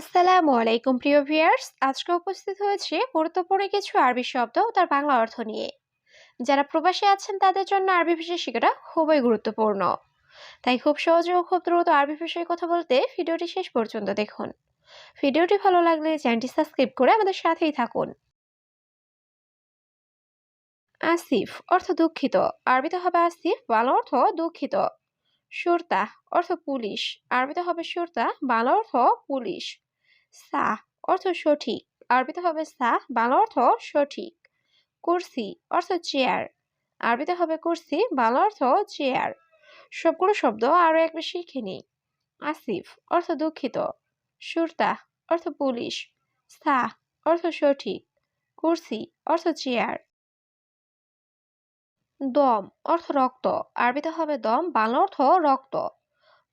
আসসালামু আলাইকুম প্রিয় ভিউয়ার্স, আজকে উপস্থিত হয়েছে গুরুত্বপূর্ণ কিছু আরবি শব্দ ও তার বাংলা অর্থ নিয়ে। যারা প্রবাসী আছেন তাদের জন্য আরবি ভাষা শেখাটা খুবই গুরুত্বপূর্ণ। তাই খুব সহজে ও খুব দ্রুত আরবি ভাষায় কথা বলতে ভিডিওটি শেষ পর্যন্ত দেখুন। ভিডিওটি ভালো লাগলে চ্যানেলটি সাবস্ক্রাইব করে আমাদের সাথেই থাকুন। আসিফ অর্থ দুঃখিত। আরবিতে হবে আসিফ, বাংলা অর্থ দুঃখিত। সুরতা অর্থ পুলিশ। আরবিতে হবে সুরতা, বাংলা অর্থ পুলিশ। সাহ অর্থ সঠিক। আরবিতে হবে সাহ, বাংলা অর্থ সঠিক। কুরসি অর্থ চেয়ার। আরবিতে হবে কুরসি, বাংলা অর্থ চেয়ার। সবগুলো শব্দ আরো একবার শিখে নিই। আসিফ অর্থ দুঃখিত। সুরতা অর্থ পুলিশ। সাহ অর্থ সঠিক। কুরসি অর্থ চেয়ার। দম অর্থ রক্ত। আরবিতে হবে দম, বাংলা অর্থ রক্ত।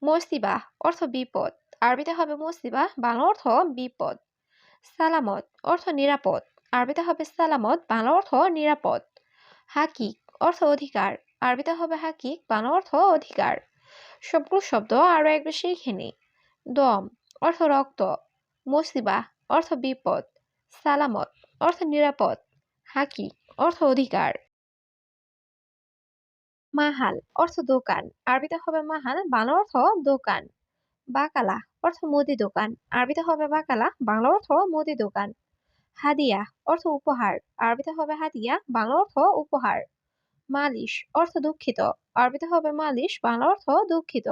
মসিবা অর্থ বিপদ। আরবিতে হবে মসিবা, বাংলা অর্থ বিপদ। সালামত অর্থ নিরাপদ। আরবিতে হবে সালামত, বাংলা অর্থ নিরাপদ। হাকিক অর্থ অধিকার। আরবিতে হবে হাকিক, বাংলা অর্থ অধিকার। সবগুলো শব্দ আরো একবার শিখে নিই। দম অর্থ রক্ত। মসিবা অর্থ বিপদ। সালামত অর্থ নিরাপদ। হাকিক অর্থ অধিকার। মাহাল অর্থ দোকান। আরবিতে হবে মাহাল, বাংলা অর্থ দোকান। বাকালা অর্থ মুদি দোকান। আরবিতে হবে বাকালা, বাংলা অর্থ মুদি দোকান। হাদিয়া অর্থ উপহার। আরবিতে হবে হাদিয়া, বাংলা অর্থ উপহার। মালিশ অর্থ দুঃখিত। আরবিতে হবে মালিশ, বাংলা অর্থ দুঃখিত।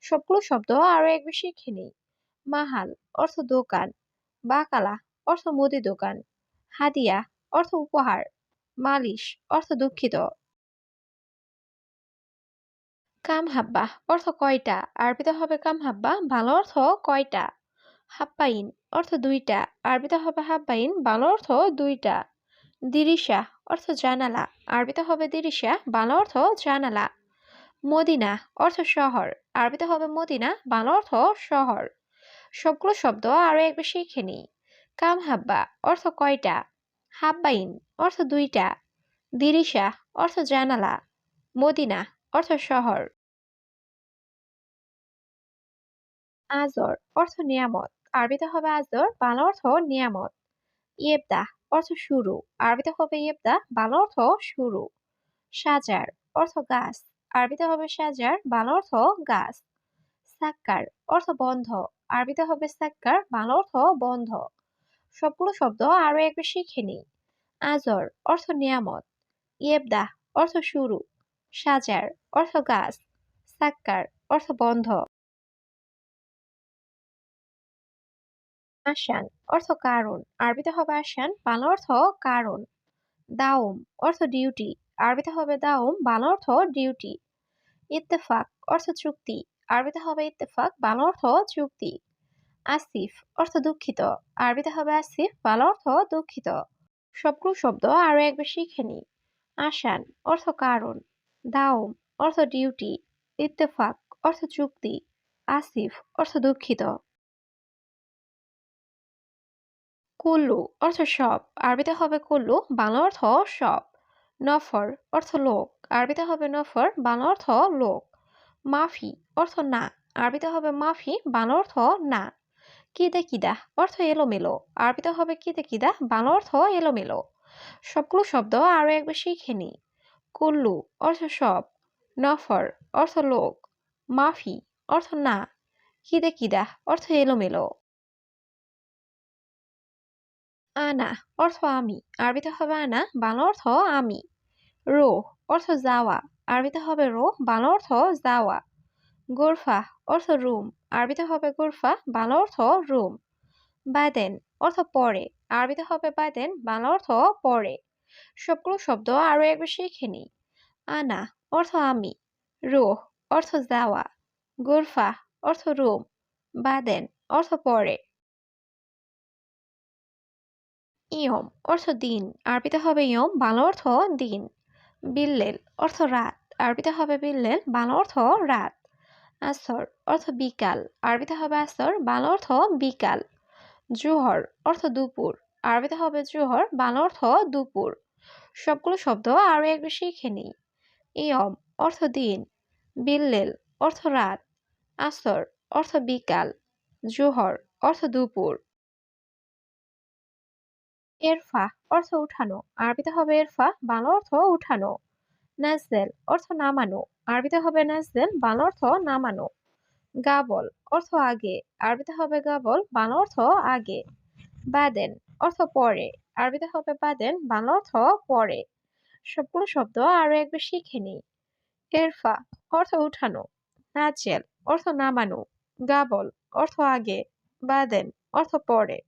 সবগুলো শব্দ আরো একবার শিখে নিই। মাহাল অর্থ দোকান। বাকালা অর্থ মুদি দোকান। হাদিয়া অর্থ উপহার। মালিশ অর্থ দুঃখিত। কাম হাব্বা অর্থ কয়টা। আরবিতে হবে কাম হাব্বা, বাংলা অর্থ কয়টা। হাব্বাইন অর্থ দুইটা। আরবিতে হবে হাব্বাইন, বাংলা অর্থ দুইটা। দিরিশা অর্থ জানালা। আরবিতে হবে দিরিশা, বাংলা অর্থ জানালা। মদিনা অর্থ শহর। আরবিতে হবে মদিনা, বাংলা অর্থ শহর। সবগুলো শব্দ আরো একবার শিখে নিই। কাম হাব্বা অর্থ কয়টা। হাব্বাইন অর্থ দুইটা। দিরিশা অর্থ জানালা। মদিনা অর্থ শহর। আজর অর্থ নিয়ামত। আরবিতে হবে আজর, বাংলা অর্থ নিয়ামত। ইয়েবদা অর্থ শুরু। আরবিতে হবে ইয়েবদা, বাংলা অর্থ শুরু। সাজার অর্থ গাছ। আরবিতে হবে সাজার, বাংলা অর্থ গাছ। সাক্কার অর্থ বন্ধ। আরবিতে হবে সাক্কার, বাংলা অর্থ বন্ধ। সবগুলো শব্দ আরো একবার শিখে নিই। আজর অর্থ নিয়ামত। ইয়েবদা অর্থ শুরু। সাজার অর্থ গাছ। সাক্কার অর্থ বন্ধ। আসান অর্থ কারণ। আরবিতে হবে আসান, বাংলা অর্থ কারণ। দাওম অর্থ ডিউটি। আরবিতে হবে দাওম, বাংলা অর্থ ডিউটি। ইত্তেফাক অর্থ চুক্তি। আরবিতে হবে ইত্তেফাক, বাংলা অর্থ চুক্তি। আসিফ অর্থ দুঃখিত। আরবিতে হবে আসিফ, বাংলা অর্থ দুঃখিত। সবগুলো শব্দ আরো একবার শিখে নিই। আসান অর্থ কারণ। দাওম অর্থ ডিউটি। ইত্তেফাক অর্থ চুক্তি। আসিফ অর্থ দুঃখিত। কুল্লু অর্থ সব। আরবিতে হবে কুল্লু, বাংলা অর্থ সব। নফর অর্থ লোক। আরবিতে হবে নফর, বাংলা অর্থ লোক। মাফি অর্থ না। আরবিতে হবে মাফি, বাংলা অর্থ না। কিদে কিদা অর্থ এলোমেলো। আরবিতে হবে কিদে কিদা, বাংলা অর্থ এলোমেলো। সবগুলো শব্দ আরো একবার শিখে নিই। কুল্লু অর্থ সব। নফর অর্থ লোক। মাফি অর্থ না। কিদে কিদা অর্থ এলোমেলো। আনা অর্থ আমি। আরবিতে হবে আনা, বাংলা অর্থ আমি। রো অর্থ যাওয়া। আরবিতে হবে রো, বাংলা অর্থ যাওয়া। গোরফা অর্থ রুম। আরবিতে হবে গোরফা, বাংলা অর্থ রুম। বাদেন অর্থ পরে। আরবিতে হবে বাদেন, বাংলা অর্থ পরে। সবগুলো শব্দ আরো একবার শিখে নিই। আনা অর্থ আমি। রোহ অর্থ যাওয়া। গোরফা অর্থ রুম। বাদেন অর্থ পরে। ইয়ম অর্থ দিন। আরবিতে হবে ইয়ম, বাংলা অর্থ দিন। বিল্লেল অর্থ রাত। আরবিতে হবে বিল্লেল, বাংলা অর্থ রাত। আসর অর্থ বিকাল। আরবিতে হবে আসর, বাংলা অর্থ বিকাল। জোহর অর্থ দুপুর। আরবিতে হবে জোহর, বাংলা অর্থ দুপুর। সবগুলো শব্দ আরো একবার শিখে নিই। ইয়ম অর্থ দিন। বিল্লেল অর্থ রাত। আসর অর্থ বিকাল। জোহর অর্থ দুপুর। এরফা অর্থ উঠানো, আরবিতে হবে এরফা, বাংলা অর্থ উঠানো। নাজেল অর্থ নামানো, আরবিতে হবে নাজেল, বাংলা অর্থ নামানো। গাবল অর্থ আগে, আরবিতে হবে গাবল, বাংলা অর্থ আগে। বাদেন অর্থ পরে, আরবিতে হবে বাদেন, বাংলা অর্থ পরে। সবগুলো শব্দ আরো একবার শিখে নিই। এরফা অর্থ উঠানো, নাজেল অর্থ নামানো, গাবল অর্থ আগে, বাদেন অর্থ পরে।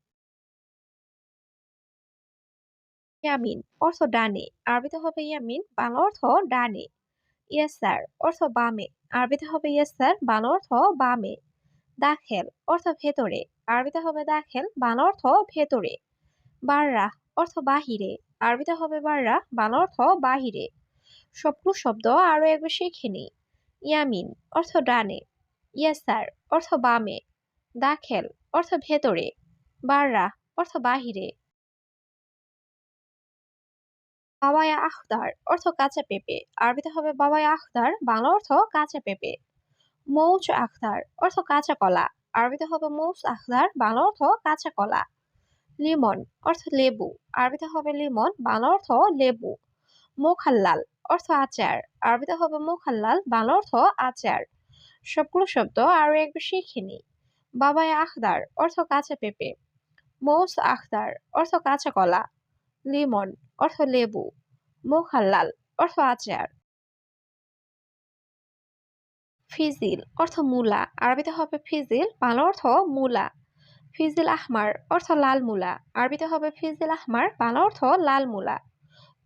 ইয়ামিন অর্থ ডানে, আরবিতে হবে ইয়ামিন, বাংলা অর্থ ডানে। ইয়াসার অর্থ বামে, আরবিতে হবে ইয়াসার, বাংলা অর্থ বামে। দাখেল অর্থ ভেতরে, আরবিতে হবে দাখেল, বাংলা অর্থ ভেতরে। বাররা অর্থ বাহিরে, আরবিতে হবে বাররা, বাংলা অর্থ বাহিরে। সবগুলো শব্দ আরো একবার শিখে নিই। ইয়ামিন অর্থ ডানে, ইয়াসার অর্থ বামে, দাখেল অর্থ ভেতরে, বাররা অর্থ বাহিরে। বাবায়া আখতার অর্থ কাঁচা পেঁপে, আরবিতে হবে বাবায়া আখতার, বাংলা অর্থ কাঁচা পেঁপে। মৌচ আখতার অর্থ কাঁচা কলা, আরবিতে হবে মৌস আখতার, বাংলা অর্থ কাঁচা কলা। লিমন অর্থ লেবু, আরবিতে হবে লিমন, বাংলা অর্থ লেবু। মোখাল্লাল অর্থ আচার, আরবিতে হবে মোখাল্লাল, বাংলা অর্থ আচার। সবগুলো শব্দ আরো একবার শিখে নিই। বাবায়া আখতার অর্থ কাঁচা পেঁপে, মৌস আখতার অর্থ কাঁচা কলা, লিমন অর্থ লেবু, মোখাল্লাল অর্থ আচার। ফিজিল অর্থ মূলা, আরবিতে হবে ফিজিল, বাংলা অর্থ মূলা। ফিজিল আহমার অর্থ লাল মূলা, আরবিতে হবে ফিজিল আহমার, বাংলা অর্থ লাল মূলা।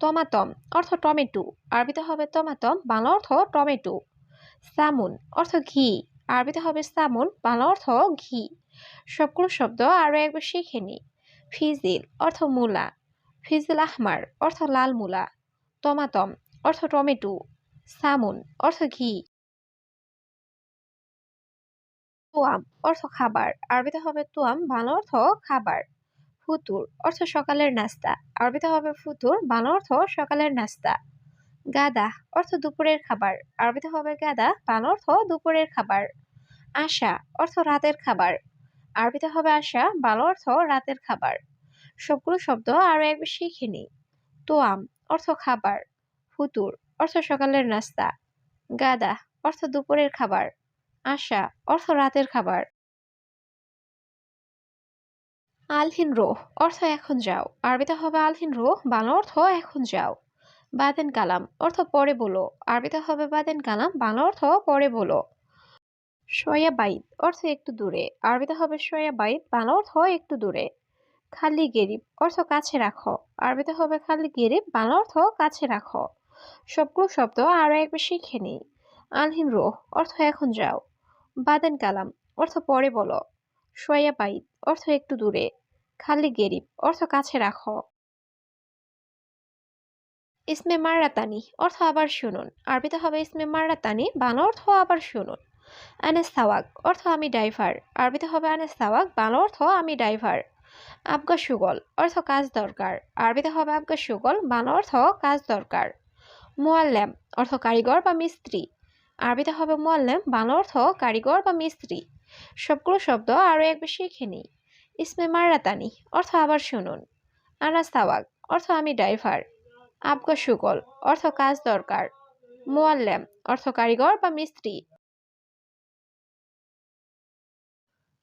টমাটম অর্থ টমেটো, আরবিতে হবে টমাটম, বাংলা অর্থ টমেটো। সামুন অর্থ ঘি, আরবিতে হবে সামুন, বাংলা অর্থ ঘি। সবগুলো শব্দ আরো একবার শিখে নিই। ফিজিল অর্থ মূলা, ফিজিল আহমার অর্থ লাল মূলা, টমাটম অর্থ টমেটো, সামুন অর্থ ঘি। তোয়াম অর্থ খাবার, আরবিতে হবে তোয়াম, বাংলা অর্থ খাবার। ফুতুর অর্থ সকালের নাস্তা, আরবিতে হবে ফুতুর, বাংলা অর্থ সকালের নাস্তা। গাদা অর্থ দুপুরের খাবার, আরবিতে হবে গাদা, বাংলা অর্থ দুপুরের খাবার। আশা অর্থ রাতের খাবার, আরবিতে হবে আশা, বাংলা অর্থ রাতের খাবার। সবগুলো শব্দ আরো একবার শিখে নিই। তোয়াম অর্থ খাবার, ফুতুর অর্থ সকালের নাস্তা, গাদা অর্থ দুপুরের খাবার, আশা অর্থ রাতের খাবার। আলহিন রোহ অর্থ এখন যাও, আরবিতে হবে আলহিন রোহ, বাংলা অর্থ এখন যাও। বাদেন কালাম অর্থ পরে বলো, আরবিতে হবে বাদেন কালাম, বাংলা অর্থ পরে বলো। শয়া বাইত অর্থ একটু দূরে, আরবিতে হবে শয়া বাইত, বাংলা অর্থ একটু দূরে। খালি গেরিব অর্থ কাছে রাখো, আরবিতে হবে খালি গেরিব, বাংলা অর্থ কাছে রাখো। সবগুলো শব্দ আরো একবার শিখে নিই। আলহিন রোহ অর্থ এখন যাও, বাদেন কালাম অর্থ পরে বলো, শয়া বাইত অর্থ একটু দূরে, খালি গেরিব অর্থ কাছে রাখো। ইসমে মাররাতানি অর্থ আবার শুনুন, আরবিতে হবে ইসমে মাররাতানি, বাংলা অর্থ আবার শুনুন। আনেস সাওয়াক অর্থ আমি ড্রাইভার, আরবিতে হবে আনেস সাওয়াক, বাংলা অর্থ আমি ড্রাইভার। আবগা সুগল অর্থ কাজ দরকার, আরবিতে হবে আবগা সুগল, বাংলা অর্থ কাজ দরকার। মুআল্লেম অর্থ কারিগর বা মিস্ত্রি, আরবিতে হবে মুআল্লেম, বাংলা অর্থ কারিগর বা মিস্ত্রি। সবগুলো শব্দ আরো একবার শিখে নিই। ইসমে মাররাতানি অর্থ আবার শুনুন। আনাস সাওয়াক অর্থ আমি ড্রাইভার। আবগা সুগল অর্থ কাজ দরকার। মুআল্লেম অর্থ কারিগর বা মিস্ত্রি।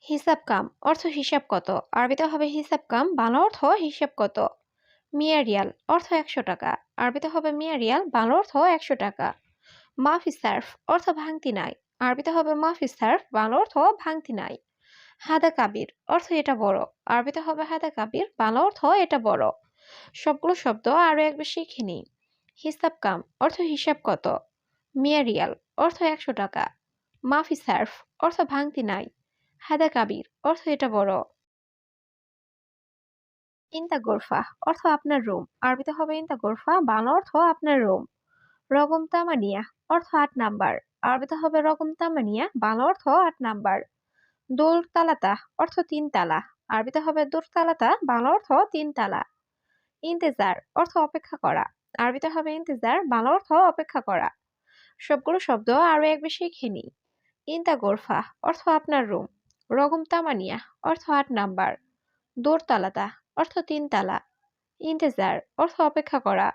হিসাব কাম অর্থ হিসাব কত, আরবিতে হবে হিসাব কাম, বাংলা অর্থ হিসাব কত। মিয়া রিয়াল অর্থ 100 টাকা, আরবিতে হবে মিয়া রিয়াল, বাংলা অর্থ 100 টাকা। মাফি সার্ফ অর্থ ভাঙতি নাই, আরবিতে হবে মাফি সার্ফ, বাংলা অর্থ ভাঙতি নাই। হাদা কাবির অর্থ এটা বড়, আরবিতে হবে হাদা কাবির, বাংলা অর্থ এটা বড়। সবগুলো শব্দ আরো একবার শিখে নিই। হিসাব কাম অর্থ হিসাব কত, মিয়া রিয়াল অর্থ 100 টাকা, মাফি সার্ফ অর্থ ভাঙতি নাই, হাদা কাবির অর্থ এটা বড়। ইনতা গোরফা অর্থ আপনার রুম, আরবিতে হবে ইনতা গোরফা, বাংলা অর্থ আপনার রুম। রগম তামানিয়া অর্থ 8 নাম্বার, আরবিতে হবে রগম তামানিয়া, বাংলা অর্থ 8 নাম্বার। দোর তালাতা অর্থ 3 তালা, আরবিতে হবে দোর তালাতা, বাংলা অর্থ 3 তালা। ইন্তেজার অর্থ অপেক্ষা করা, আরবিতে হবে ইন্তেজার, বাংলা অর্থ অপেক্ষা করা। সবগুলো শব্দ আরো একবার শিখে নিই। ইনতা গোরফা অর্থ আপনার রুম, রগম তামানিয়া অর্থ ৮ নাম্বার। দোরতালাতা অর্থ ৩ তালা। ইন্তেজার অর্থ অপেক্ষা করা।